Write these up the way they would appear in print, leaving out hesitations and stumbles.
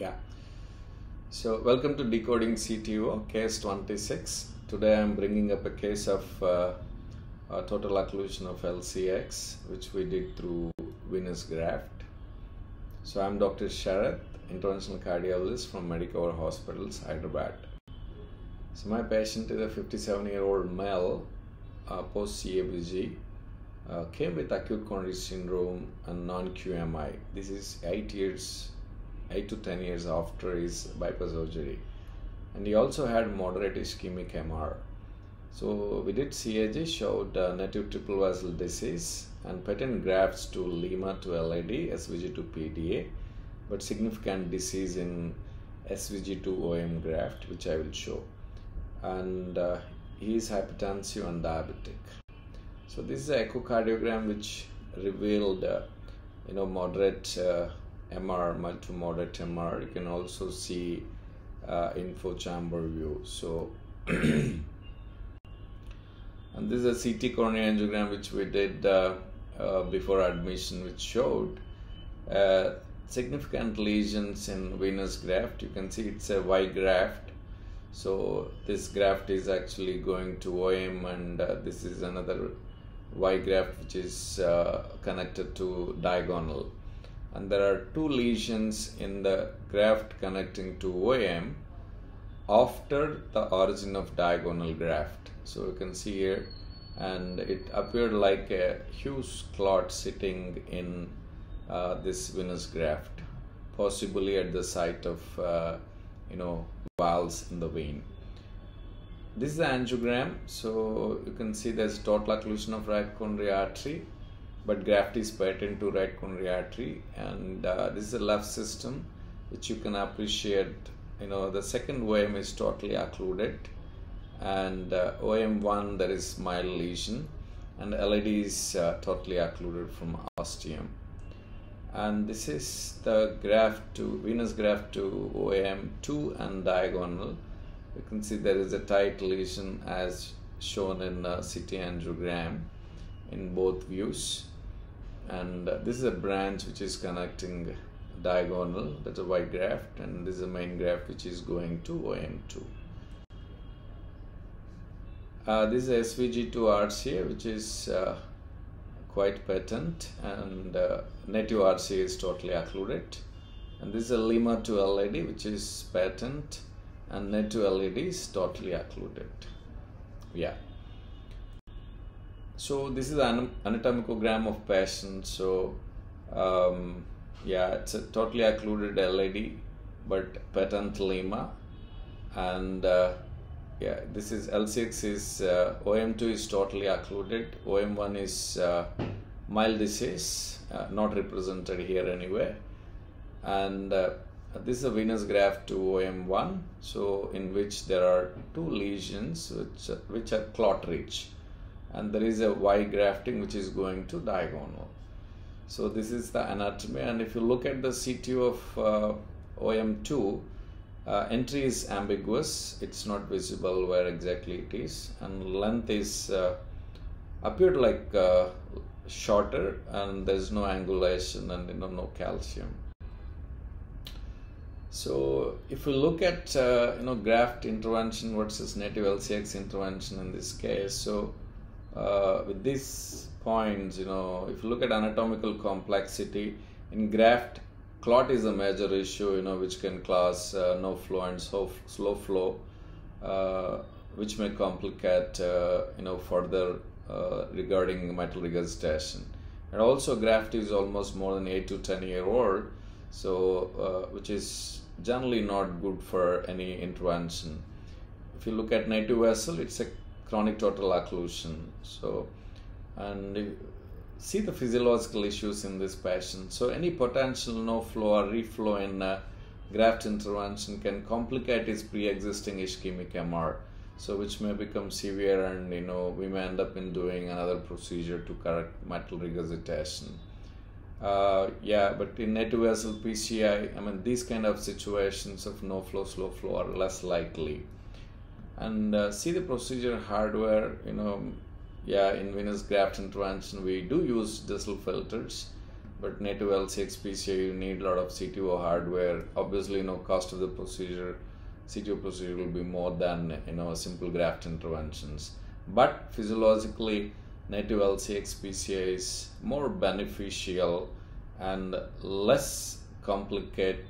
Yeah. So welcome to Decoding CTO, case 26. Today I'm bringing up a case of total occlusion of LCX, which we did through venous graft. So I'm Dr. Sharath, interventional cardiologist from Medicover Hospitals, Hyderabad. So my patient is a 57-year-old male, post-CABG, came with acute coronary syndrome and non-QMI. This is 8 to 10 years after his bypass surgery, and he also had moderate ischemic MR. So we did CAG, showed native triple vessel disease and patent grafts to lima to LAD, SVG to PDA, but significant disease in SVG to OM graft, which I will show. And he is hypertensive and diabetic. So this is an echocardiogram which revealed moderate MR, mild to moderate MR. You can also see info chamber view. So and this is a CT coronary angiogram which we did before admission, which showed significant lesions in venous graft. You can see it's a Y graft. So this graft is actually going to OM, and this is another Y graft which is connected to diagonal. And there are two lesions in the graft connecting to OM after the origin of diagonal graft. So you can see here, and it appeared like a huge clot sitting in this venous graft, possibly at the site of valves in the vein. This is the angiogram. So you can see there's total occlusion of right coronary artery, but graft is patent to right coronary artery, and this is a left system, which you can appreciate. The second OM is totally occluded, and OM1 there is mild lesion, and LAD is totally occluded from ostium. And this is the venous graft to OM2 and diagonal. You can see there is a tight lesion as shown in CT angiogram in both views. And this is a branch which is connecting diagonal, that's a Y graft, and this is a main graft which is going to OM2. This is SVG to RCA, which is quite patent, and native RCA is totally occluded. And this is a lima to LAD, which is patent, and native LAD is totally occluded. Yeah. So this is an anatomicogram of patient. So it's a totally occluded LAD, but patent lima, and this is LCX is OM2 is totally occluded. OM1 is mild disease, not represented here anyway, and this is a venous graft to OM1, so in which there are two lesions which are clot rich, and there is a Y grafting which is going to diagonal. So this is the anatomy, and if you look at the CTO of OM2, entry is ambiguous. It's not visible where exactly it is, and length is appeared like shorter, and there's no angulation and no calcium. So if you look at graft intervention versus native LCX intervention in this case, so with these points, if you look at anatomical complexity in graft, clot is a major issue, which can cause no flow and slow flow, which may complicate, further regarding mitral regurgitation. And also graft is almost more than 8 to 10 year old, so which is generally not good for any intervention. If you look at native vessel, it's a chronic total occlusion. So, and see the physiological issues in this patient. So any potential no flow or reflow in graft intervention can complicate his pre-existing ischemic MR, so which may become severe, and we may end up in doing another procedure to correct mitral regurgitation. But in native vessel PCI, these kind of situations of no flow, slow flow are less likely. And see the procedure hardware, in venous graft intervention we do use diesel filters, but native LCX PCI you need a lot of CTO hardware. Obviously, cost of the procedure, CTO procedure will be more than simple graft interventions. But physiologically, native LCX PCI is more beneficial and less complicated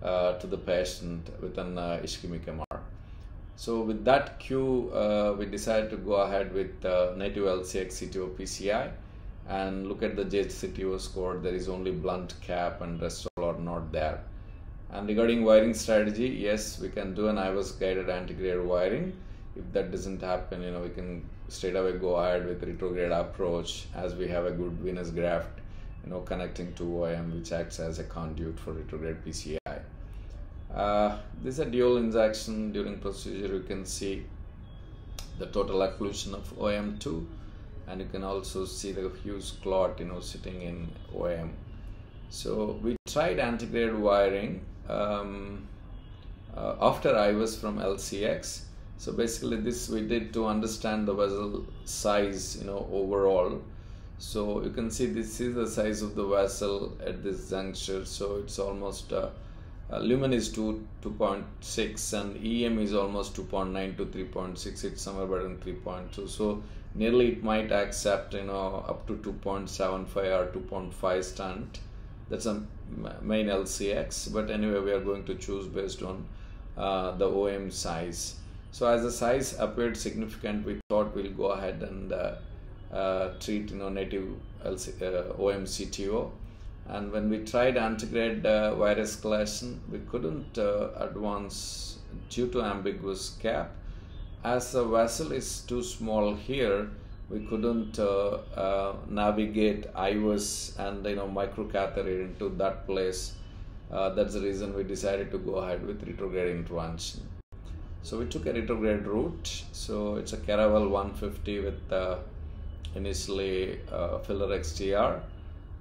to the patient with an ischemic MR. So with that cue, we decided to go ahead with native LCX CTO PCI and look at the J-CTO score. There is only blunt cap and rest all are not there. And regarding wiring strategy, yes, we can do an IVUS guided antegrade wiring. If that doesn't happen, we can straight away go ahead with retrograde approach, as we have a good venous graft, connecting to OM, which acts as a conduit for retrograde PCI. This is a dual injection. During procedure, you can see the total occlusion of OM2, and you can also see the huge clot, sitting in OM. So we tried antegrade wiring after IVUS from LCX. So basically this we did to understand the vessel size, overall. So you can see this is the size of the vessel at this juncture. So it's almost lumen is 2.6 and EM is almost 2.9 to 3.6. It's somewhere between 3.2. So nearly it might accept up to 2.75 or 2.5 stent. That's a main LCX. But anyway, we are going to choose based on the OM size. So as the size appeared significant, we thought we'll go ahead and treat native OM CTO. And when we tried antegrade wire escalation, we couldn't advance due to ambiguous cap. As the vessel is too small here, we couldn't navigate IVUS and microcatheter into that place. That's the reason we decided to go ahead with retrograde intervention. So we took a retrograde route. So it's a Caravel 150 with initially filler XTR.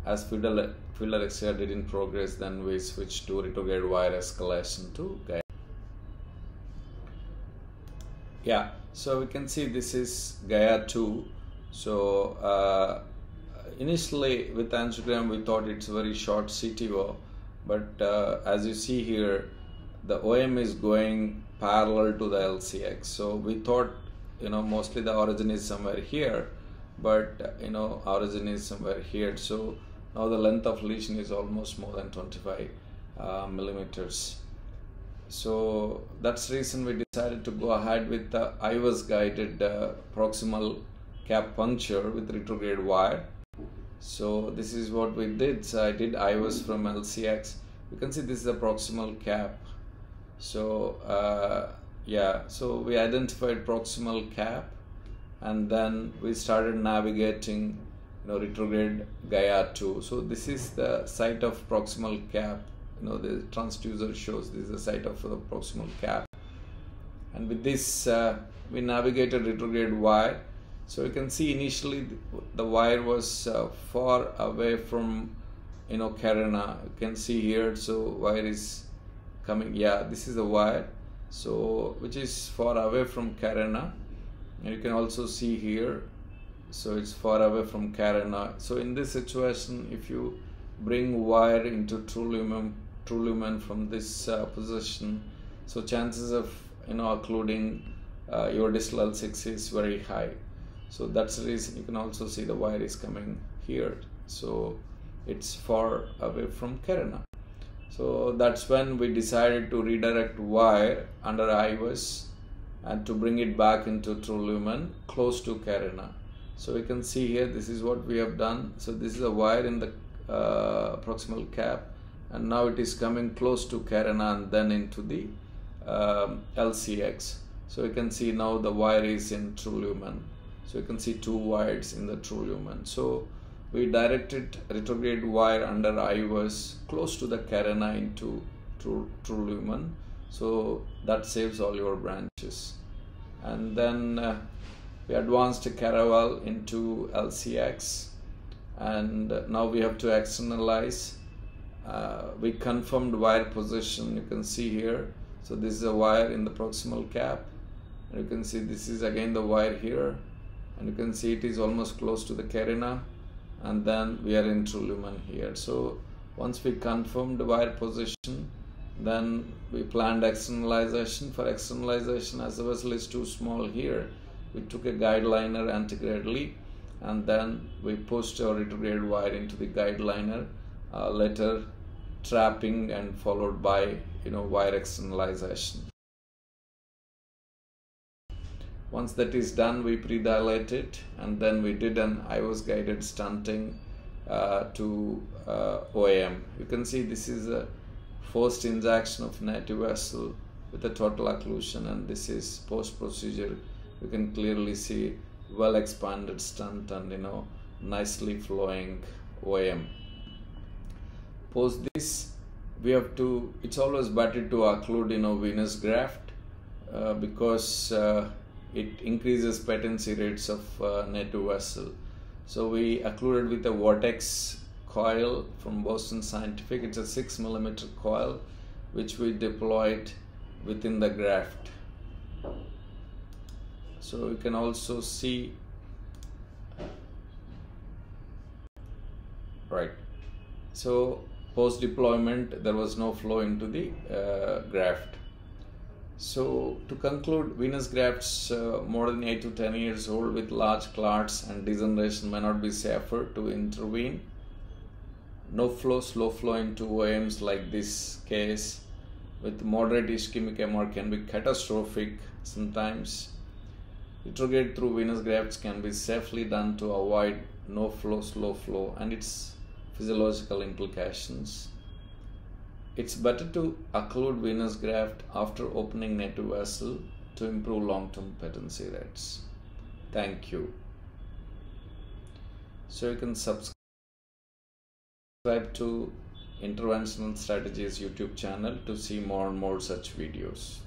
As filler XTR didn't progress, then we switched to retrograde wire escalation to Gaia. Yeah, so we can see this is Gaia 2. So initially with angiogram we thought it's a very short CTO, but as you see here, the OM is going parallel to the LCX. So we thought mostly the origin is somewhere here, but origin is somewhere here. So now the length of lesion is almost more than 25 millimeters. So that's the reason we decided to go ahead with the IVUS guided proximal cap puncture with retrograde wire. So this is what we did. So I did IVUS from LCX. You can see this is a proximal cap. So yeah, so we identified proximal cap, and then we started navigating retrograde Gaia 2. So this is the site of proximal cap. The transducer shows this is the site of the proximal cap, and with this we navigated retrograde wire. So you can see initially the wire was far away from CARINA. You can see here, so wire is coming, yeah, this is the wire, so which is far away from CARINA, and you can also see here, so it's far away from CARINA. So in this situation, if you bring wire into true lumen from this position, so chances of occluding your distal L6 is very high. So that's the reason you can also see the wire is coming here, so it's far away from CARINA. So that's when we decided to redirect wire under IVUS and to bring it back into true lumen close to CARINA. So we can see here, this is what we have done. So this is a wire in the proximal cap, and now it is coming close to CARINA and then into the LCX. So you can see now the wire is in true lumen. So you can see two wires in the true lumen. So we directed retrograde wire under IVUS close to the CARINA into true lumen. So that saves all your branches. And then we advanced Caravel into LCX, and now we have to externalize. We confirmed wire position, you can see here. So this is a wire in the proximal cap, and you can see this is again the wire here, and you can see it is almost close to the CARINA. and then we are in true lumen here. So once we confirmed wire position, then we planned externalization. For externalization, as the vessel is too small here, we took a guide liner antegradally, and then we pushed our retrograde wire into the guide liner, later trapping and followed by wire externalization. Once that is done, we pre-dilate it, and then we did an IVUS guided stunting to OAM. You can see this is a forced injection of native vessel with a total occlusion, and this is post-procedure. You can clearly see well expanded stunt and nicely flowing OAM. Post this, we have to, it's always better to occlude venous graft because it increases patency rates of native vessel. So we occluded with a vortex coil from Boston Scientific. It's a 6 mm coil which we deployed within the graft. So you can also see, right, so post deployment there was no flow into the graft. So to conclude, venous grafts more than 8 to 10 years old with large clots and degeneration may not be safer to intervene. No flow, slow flow into OAMs like this case with moderate ischemic MR can be catastrophic sometimes. Retrograde through venous grafts can be safely done to avoid no flow, slow flow and its physiological implications. It's better to occlude venous graft after opening native vessel to improve long-term patency rates. Thank you. So you can subscribe to Interventional Strategies YouTube channel to see more and more such videos.